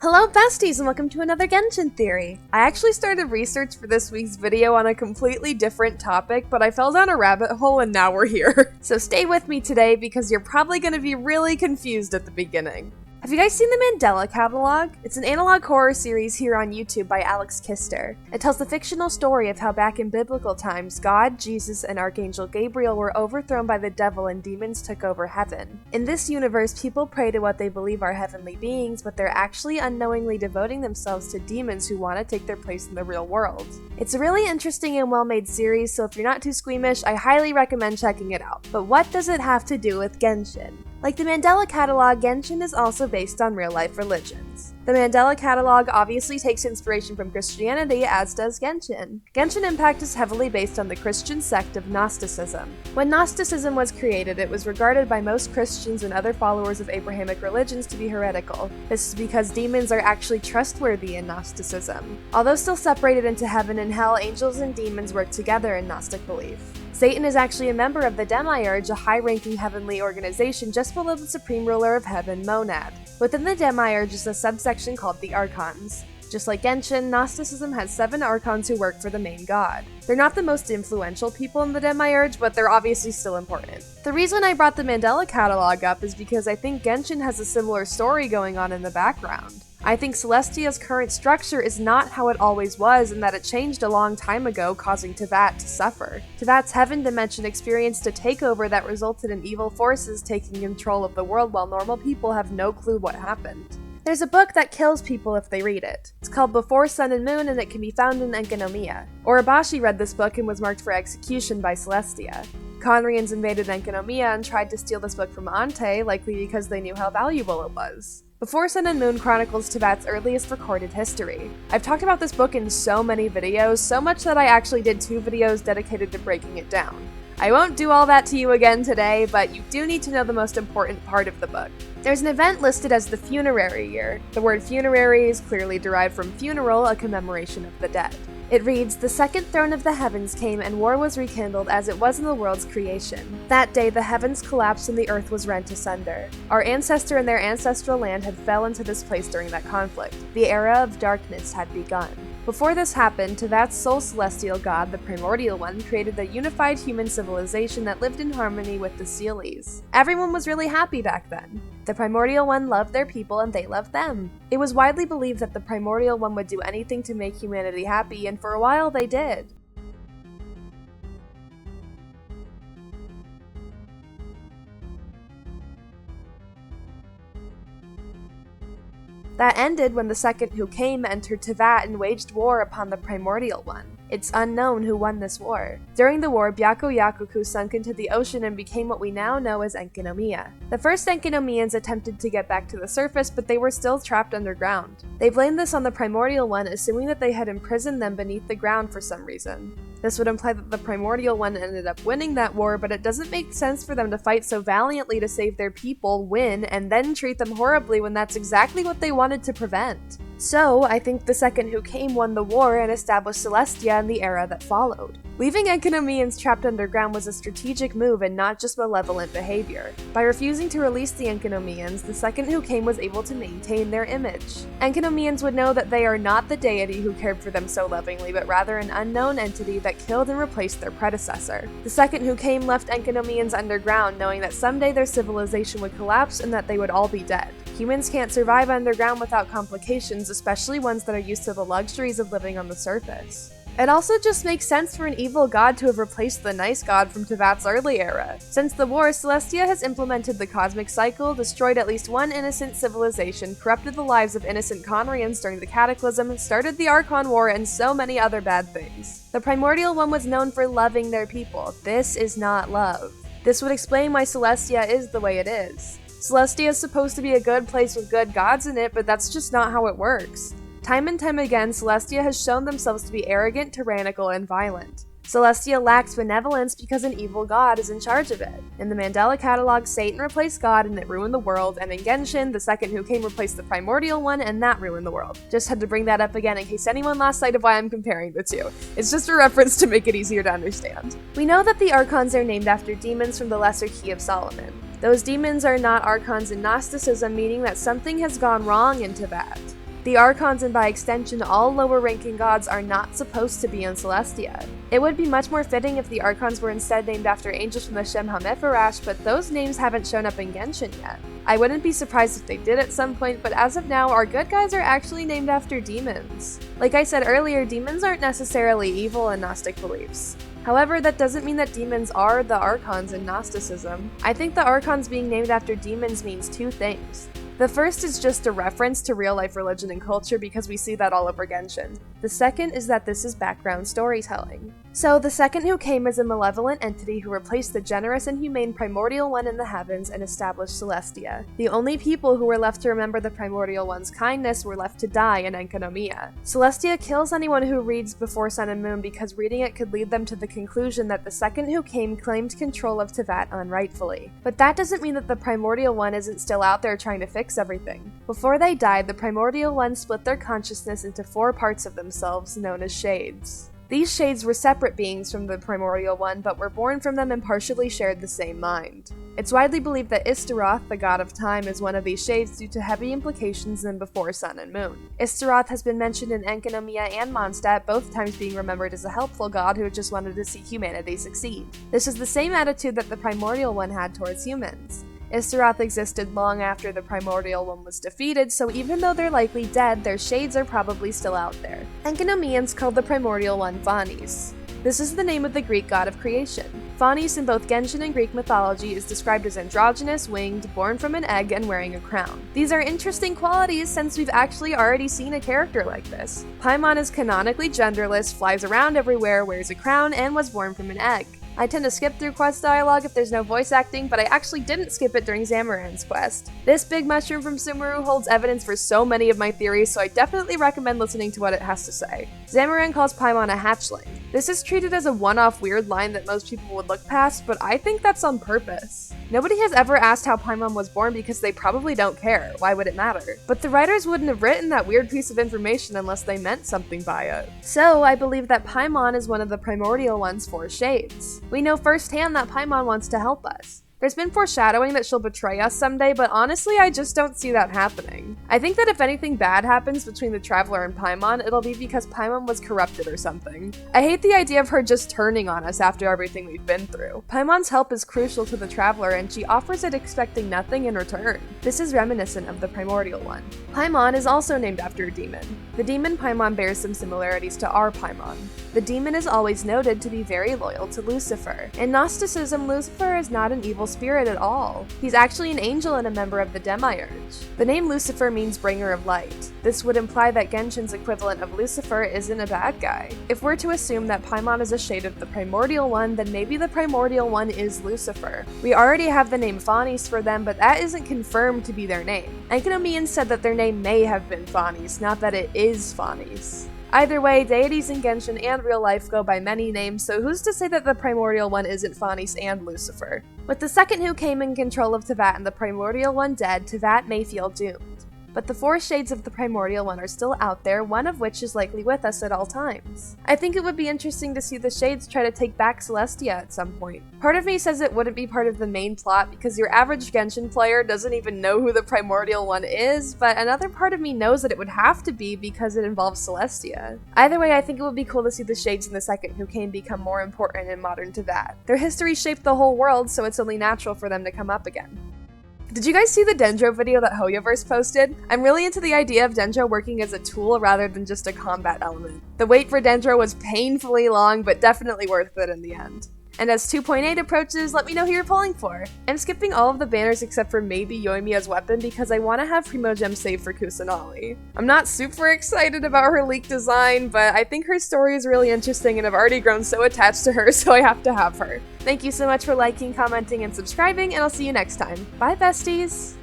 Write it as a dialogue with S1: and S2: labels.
S1: Hello besties and welcome to another Genshin theory! I actually started research for this week's video on a completely different topic, but I fell down a rabbit hole and now we're here. So stay with me today because you're probably going to be really confused at the beginning. Have you guys seen the Mandela Catalog? It's an analog horror series here on YouTube by Alex Kister. It tells the fictional story of how back in biblical times, God, Jesus, and Archangel Gabriel were overthrown by the devil and demons took over heaven. In this universe, people pray to what they believe are heavenly beings, but they're actually unknowingly devoting themselves to demons who want to take their place in the real world. It's a really interesting and well-made series, so if you're not too squeamish, I highly recommend checking it out. But what does it have to do with Genshin? Like the Mandela Catalog, Genshin is also based on real-life religions. The Mandela Catalog obviously takes inspiration from Christianity, as does Genshin. Genshin Impact is heavily based on the Christian sect of Gnosticism. When Gnosticism was created, it was regarded by most Christians and other followers of Abrahamic religions to be heretical. This is because demons are actually trustworthy in Gnosticism. Although still separated into heaven and hell, angels and demons work together in Gnostic belief. Satan is actually a member of the Demiurge, a high-ranking heavenly organization just below the supreme ruler of heaven, Monad. Within the Demiurge is a subsection called the Archons. Just like Genshin, Gnosticism has 7 Archons who work for the main god. They're not the most influential people in the Demiurge, but they're obviously still important. The reason I brought the Mandela Catalog up is because I think Genshin has a similar story going on in the background. I think Celestia's current structure is not how it always was and that it changed a long time ago, causing Teyvat to suffer. Teyvat's heaven dimension experienced a takeover that resulted in evil forces taking control of the world while normal people have no clue what happened. There's a book that kills people if they read it. It's called Before Sun and Moon and it can be found in Enkanomiya. Orobashi read this book and was marked for execution by Celestia. Conrians invaded Enkanomiya and tried to steal this book from Ante, likely because they knew how valuable it was. Before Sun and Moon chronicles Teyvat's earliest recorded history. I've talked about this book in so many videos, so much that I actually did 2 videos dedicated to breaking it down. I won't do all that to you again today, but you do need to know the most important part of the book. There's an event listed as the funerary year. The word funerary is clearly derived from funeral, a commemoration of the dead. It reads, "The second throne of the heavens came and war was rekindled as it was in the world's creation. That day the heavens collapsed and the earth was rent asunder. Our ancestor and their ancestral land had fell into this place during that conflict. The era of darkness had begun." Before this happened, Teyvat's sole celestial god, the Primordial One, created a unified human civilization that lived in harmony with the Sealies. Everyone was really happy back then. The Primordial One loved their people and they loved them. It was widely believed that the Primordial One would do anything to make humanity happy, and for a while they did. That ended when the second who came entered Teyvat and waged war upon the Primordial One. It's unknown who won this war. During the war, Byakuyakuku sunk into the ocean and became what we now know as Enkanomiya. The first Enkanomians attempted to get back to the surface, but they were still trapped underground. They blamed this on the Primordial One, assuming that they had imprisoned them beneath the ground for some reason. This would imply that the Primordial One ended up winning that war, but it doesn't make sense for them to fight so valiantly to save their people, win, and then treat them horribly when that's exactly what they wanted to prevent. So, I think the second who came won the war and established Celestia in the era that followed. Leaving Enkanomians trapped underground was a strategic move and not just malevolent behavior. By refusing to release the Enkanomians, the second who came was able to maintain their image. Enkanomians would know that they are not the deity who cared for them so lovingly, but rather an unknown entity that killed and replaced their predecessor. The second who came left Enkanomians underground, knowing that someday their civilization would collapse and that they would all be dead. Humans can't survive underground without complications, especially ones that are used to the luxuries of living on the surface. It also just makes sense for an evil god to have replaced the nice god from Teyvat's early era. Since the war, Celestia has implemented the cosmic cycle, destroyed at least one innocent civilization, corrupted the lives of innocent Conrians during the Cataclysm, started the Archon War, and so many other bad things. The Primordial One was known for loving their people. This is not love. This would explain why Celestia is the way it is. Celestia is supposed to be a good place with good gods in it, but that's just not how it works. Time and time again, Celestia has shown themselves to be arrogant, tyrannical, and violent. Celestia lacks benevolence because an evil god is in charge of it. In the Mandela Catalog, Satan replaced God and it ruined the world, and in Genshin, the second who came replaced the Primordial One and that ruined the world. Just had to bring that up again in case anyone lost sight of why I'm comparing the two. It's just a reference to make it easier to understand. We know that the Archons are named after demons from the Lesser Key of Solomon. Those demons are not Archons in Gnosticism, meaning that something has gone wrong in Teyvat. The Archons and by extension all lower ranking gods are not supposed to be in Celestia. It would be much more fitting if the Archons were instead named after angels from the Shem HaMephorash, but those names haven't shown up in Genshin yet. I wouldn't be surprised if they did at some point, but as of now, our good guys are actually named after demons. Like I said earlier, demons aren't necessarily evil in Gnostic beliefs. However, that doesn't mean that demons are the Archons in Gnosticism. I think the Archons being named after demons means two things. The first is just a reference to real-life religion and culture because we see that all over Genshin. The second is that this is background storytelling. So, the second who came is a malevolent entity who replaced the generous and humane Primordial One in the heavens and established Celestia. The only people who were left to remember the Primordial One's kindness were left to die in Enkanomiya. Celestia kills anyone who reads Before Sun and Moon because reading it could lead them to the conclusion that the second who came claimed control of Teyvat unrightfully. But that doesn't mean that the Primordial One isn't still out there trying to fix everything. Before they died, the Primordial One split their consciousness into 4 parts of themselves, known as shades. These shades were separate beings from the Primordial One, but were born from them and partially shared the same mind. It's widely believed that Istaroth, the god of time, is one of these shades due to heavy implications in Before Sun and Moon. Istaroth has been mentioned in Enkanomiya and Mondstadt, both times being remembered as a helpful god who just wanted to see humanity succeed. This is the same attitude that the Primordial One had towards humans. Istaroth existed long after the Primordial One was defeated, so even though they're likely dead, their shades are probably still out there. Enkanomiyans called the Primordial One Phanes. This is the name of the Greek god of creation. Phanes in both Genshin and Greek mythology is described as androgynous, winged, born from an egg, and wearing a crown. These are interesting qualities since we've actually already seen a character like this. Paimon is canonically genderless, flies around everywhere, wears a crown, and was born from an egg. I tend to skip through quest dialogue if there's no voice acting, but I actually didn't skip it during Zamoran's quest. This big mushroom from Sumeru holds evidence for so many of my theories, so I definitely recommend listening to what it has to say. Zamoran calls Paimon a hatchling. This is treated as a one-off weird line that most people would look past, but I think that's on purpose. Nobody has ever asked how Paimon was born because they probably don't care. Why would it matter? But the writers wouldn't have written that weird piece of information unless they meant something by it. So I believe that Paimon is one of the Primordial One's 4 shades. We know firsthand that Paimon wants to help us. There's been foreshadowing that she'll betray us someday, but honestly, I just don't see that happening. I think that if anything bad happens between the Traveler and Paimon, it'll be because Paimon was corrupted or something. I hate the idea of her just turning on us after everything we've been through. Paimon's help is crucial to the Traveler, and she offers it expecting nothing in return. This is reminiscent of the Primordial One. Paimon is also named after a demon. The demon Paimon bears some similarities to our Paimon. The demon is always noted to be very loyal to Lucifer. In Gnosticism, Lucifer is not an evil spirit at all. He's actually an angel and a member of the Demiurge. The name Lucifer means bringer of light. This would imply that Genshin's equivalent of Lucifer isn't a bad guy. If we're to assume that Paimon is a shade of the Primordial One, then maybe the Primordial One is Lucifer. We already have the name Phanes for them, but that isn't confirmed to be their name. Enkanomians said that their name may have been Phanes, not that it is Phanes. Either way, deities in Genshin and real life go by many names, so who's to say that the Primordial One isn't Phanes and Lucifer? With the second who came in control of Teyvat and the Primordial One dead, Teyvat may feel doomed. But the 4 shades of the Primordial One are still out there, one of which is likely with us at all times. I think it would be interesting to see the shades try to take back Celestia at some point. Part of me says it wouldn't be part of the main plot because your average Genshin player doesn't even know who the Primordial One is, but another part of me knows that it would have to be because it involves Celestia. Either way, I think it would be cool to see the shades in the second who came become more important in modern Teyvat. Their history shaped the whole world, so it's only natural for them to come up again. Did you guys see the Dendro video that Hoyoverse posted? I'm really into the idea of Dendro working as a tool rather than just a combat element. The wait for Dendro was painfully long, but definitely worth it in the end. And as 2.8 approaches, let me know who you're pulling for. I'm skipping all of the banners except for maybe Yoimiya's weapon because I want to have Primogem saved for Kusanali. I'm not super excited about her leaked design, but I think her story is really interesting and I've already grown so attached to her, so I have to have her. Thank you so much for liking, commenting, and subscribing, and I'll see you next time. Bye, besties!